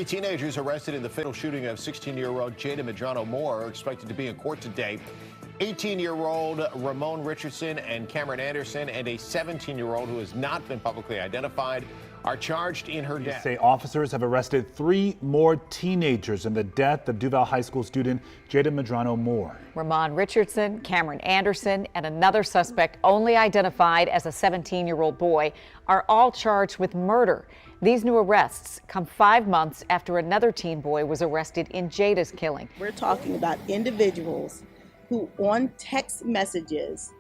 Three teenagers arrested in the fatal shooting of 16-year-old Jada Medrano Moore are expected to be in court today. 18-year-old Ramon Richardson and Cameron Anderson and a 17-year-old who has not been publicly identified are charged in her death. Say officers have arrested 3 more teenagers in the death of Duval High School student Jada Medrano Moore. Ramon Richardson, Cameron Anderson, and another suspect only identified as a 17-year-old boy are all charged with murder. These new arrests come 5 months after another teen boy was arrested in Jada's killing. We're talking about individuals who on text messages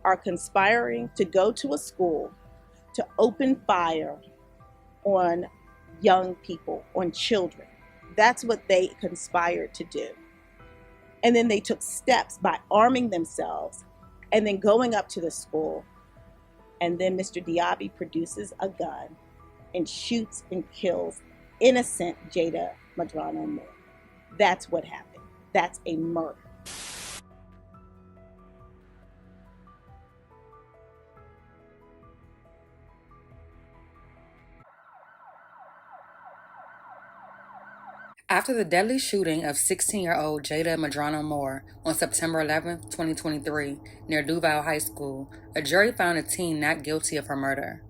are conspiring to go to a school to open fire on young people, on children. That's what they conspired to do. And then they took steps by arming themselves and then going up to the school. And then Mr. Diaby produces a gun and shoots and kills innocent Jada Medrano Moore. That's what happened. That's a murder. After the deadly shooting of 16-year-old Jada Medrano Moore on September 11, 2023, near Duval High School, a jury found a teen not guilty of her murder.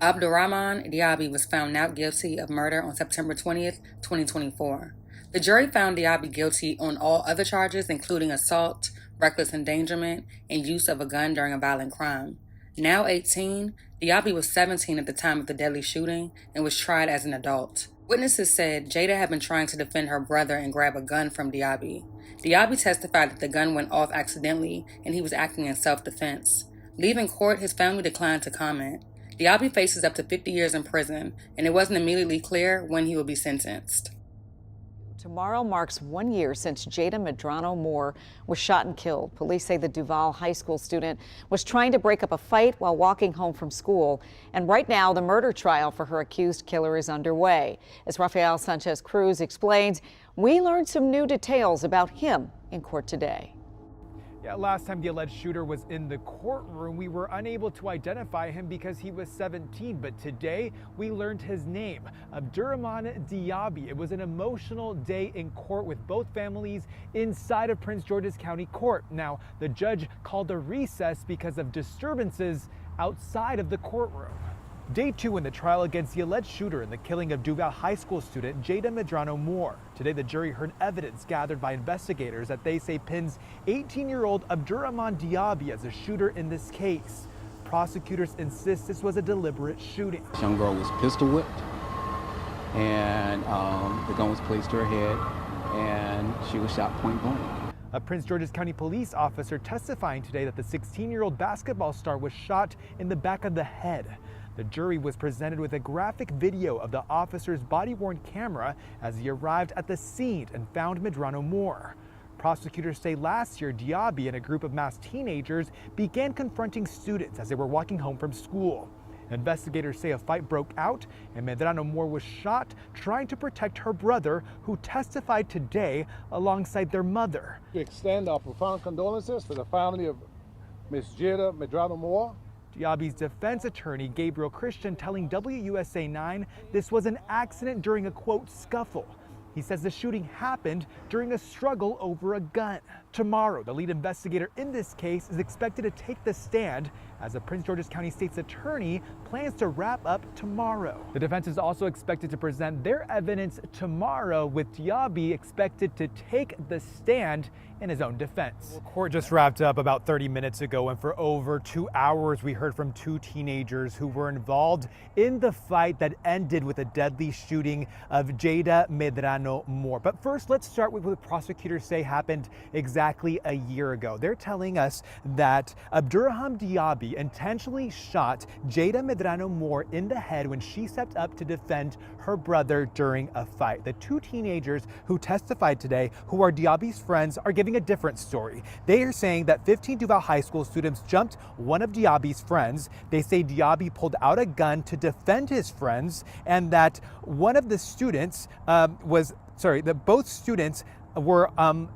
Abdurrahman Diaby was found not guilty of murder on September 20, 2024. The jury found Diaby guilty on all other charges, including assault, reckless endangerment, and use of a gun during a violent crime. Now 18, Diaby was 17 at the time of the deadly shooting and was tried as an adult. Witnesses said Jada had been trying to defend her brother and grab a gun from Diaby. Diaby testified that the gun went off accidentally and he was acting in self-defense. Leaving court, his family declined to comment. Diaby faces up to 50 years in prison, and it wasn't immediately clear when he will be sentenced. Tomorrow marks 1 year since Jada Medrano Moore was shot and killed. Police say the Duval High School student was trying to break up a fight while walking home from school. And right now, the murder trial for her accused killer is underway. As Rafael Sanchez Cruz explains, we learned some new details about him in court today. Yeah, last time the alleged shooter was in the courtroom, we were unable to identify him because he was 17. But today, we learned his name, Abdurrahman Diaby. It was an emotional day in court with both families inside of Prince George's County Court. Now, the judge called a recess because of disturbances outside of the courtroom. Day 2 in the trial against the alleged shooter in the killing of Duval High School student Jada Medrano Moore. Today, the jury heard evidence gathered by investigators that they say pins 18-year-old Abdurrahman Diaby as the shooter in this case. Prosecutors insist this was a deliberate shooting. This young girl was pistol whipped, and the gun was placed to her head, and she was shot point blank. A Prince George's County police officer testifying today that the 16-year-old basketball star was shot in the back of the head. The jury was presented with a graphic video of the officer's body-worn camera as he arrived at the scene and found Medrano Moore. Prosecutors say last year, Diaby and a group of masked teenagers began confronting students as they were walking home from school. Investigators say a fight broke out and Medrano Moore was shot trying to protect her brother, who testified today alongside their mother. We extend our profound condolences to the family of Ms. Jada Medrano Moore. Diaby's defense attorney, Gabriel Christian, telling WUSA 9 this was an accident during a, quote, scuffle. He says the shooting happened during a struggle over a gun. Tomorrow, the lead investigator in this case is expected to take the stand as the Prince George's County State's attorney plans to wrap up tomorrow. The defense is also expected to present their evidence tomorrow, with Diaby expected to take the stand in his own defense. Well, court just wrapped up about 30 minutes ago, and for over 2 hours we heard from 2 teenagers who were involved in the fight that ended with a deadly shooting of Jada Medrano Moore. But first, let's start with what prosecutors say happened exactly a year ago. They're telling us that Abdurrahman Diaby intentionally shot Jada Medrano Moore in the head when she stepped up to defend her brother during a fight. The 2 teenagers who testified today, who are Diaby's friends, are giving a different story. They are saying that 15 Duval High School students jumped one of Diaby's friends. They say Diaby pulled out a gun to defend his friends, and that one of the students that both students were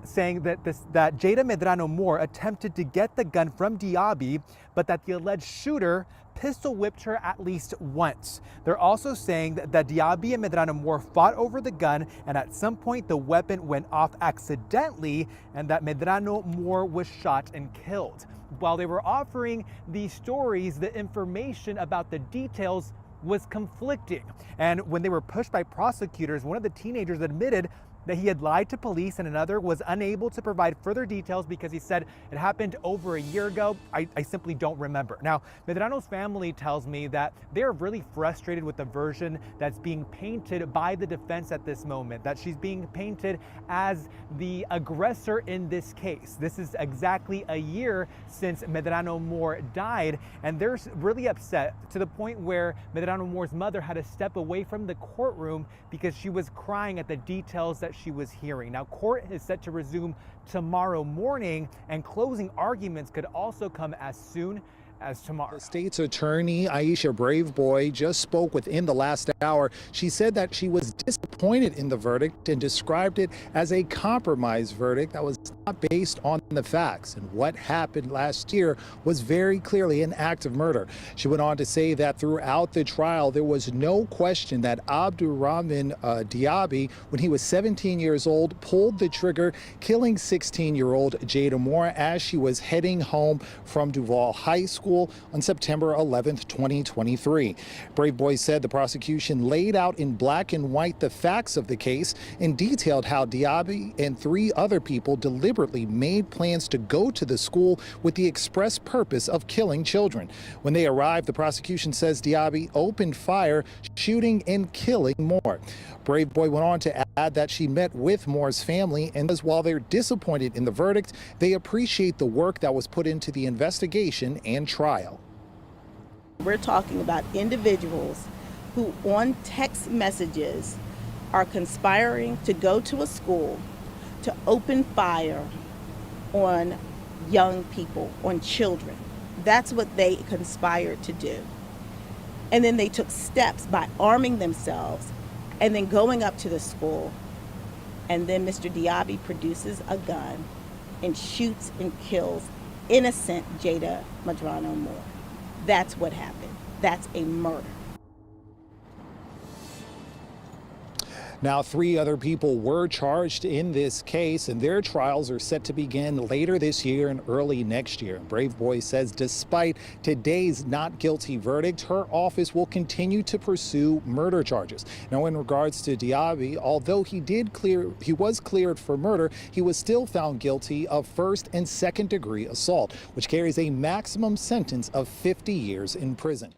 saying that Jada Medrano Moore attempted to get the gun from Diaby, but that the alleged shooter pistol whipped her at least once. They're also saying that Diaby and Medrano Moore fought over the gun, and at some point the weapon went off accidentally, and that Medrano Moore was shot and killed. While they were offering these stories, the information about the details was conflicting. And when they were pushed by prosecutors, one of the teenagers admitted that he had lied to police, and another was unable to provide further details because he said it happened over a year ago. I simply don't remember. Now, Medrano's family tells me that they're really frustrated with the version that's being painted by the defense at this moment, that she's being painted as the aggressor in this case. This is exactly a year since Medrano Moore died, and they're really upset to the point where Medrano Moore's mother had to step away from the courtroom because she was crying at the details that she was hearing. Now, court is set to resume tomorrow morning, and closing arguments could also come as soon as tomorrow. The state's attorney, Aisha Braveboy, just spoke within the last hour. She said that she was disappointed in the verdict and described it as a compromise verdict that was not based on the facts. And what happened last year was very clearly an act of murder. She went on to say that throughout the trial, there was no question that Abdurrahman Diaby, when he was 17 years old, pulled the trigger, killing 16-year-old Jada Moore as she was heading home from Duval High School on September 11th, 2023. Braveboy said the prosecution laid out in black and white the facts of the case and detailed how Diaby and 3 other people deliberately made plans to go to the school with the express purpose of killing children. When they arrived, the prosecution says Diaby opened fire, shooting and killing Moore. Braveboy went on to add that she met with Moore's family, and as while they're disappointed in the verdict, they appreciate the work that was put into the investigation and trial. We're talking about individuals who on text messages are conspiring to go to a school to open fire on young people, on children. That's what they conspired to do. And then they took steps by arming themselves and then going up to the school. And then Mr. Diaby produces a gun and shoots and kills innocent Jada Medrano Moore. That's what happened. That's a murder. Now, 3 other people were charged in this case, and their trials are set to begin later this year and early next year. Braveboy says despite today's not guilty verdict, her office will continue to pursue murder charges. Now, in regards to Diaby, although he was cleared for murder, he was still found guilty of 1st and 2nd degree assault, which carries a maximum sentence of 50 years in prison.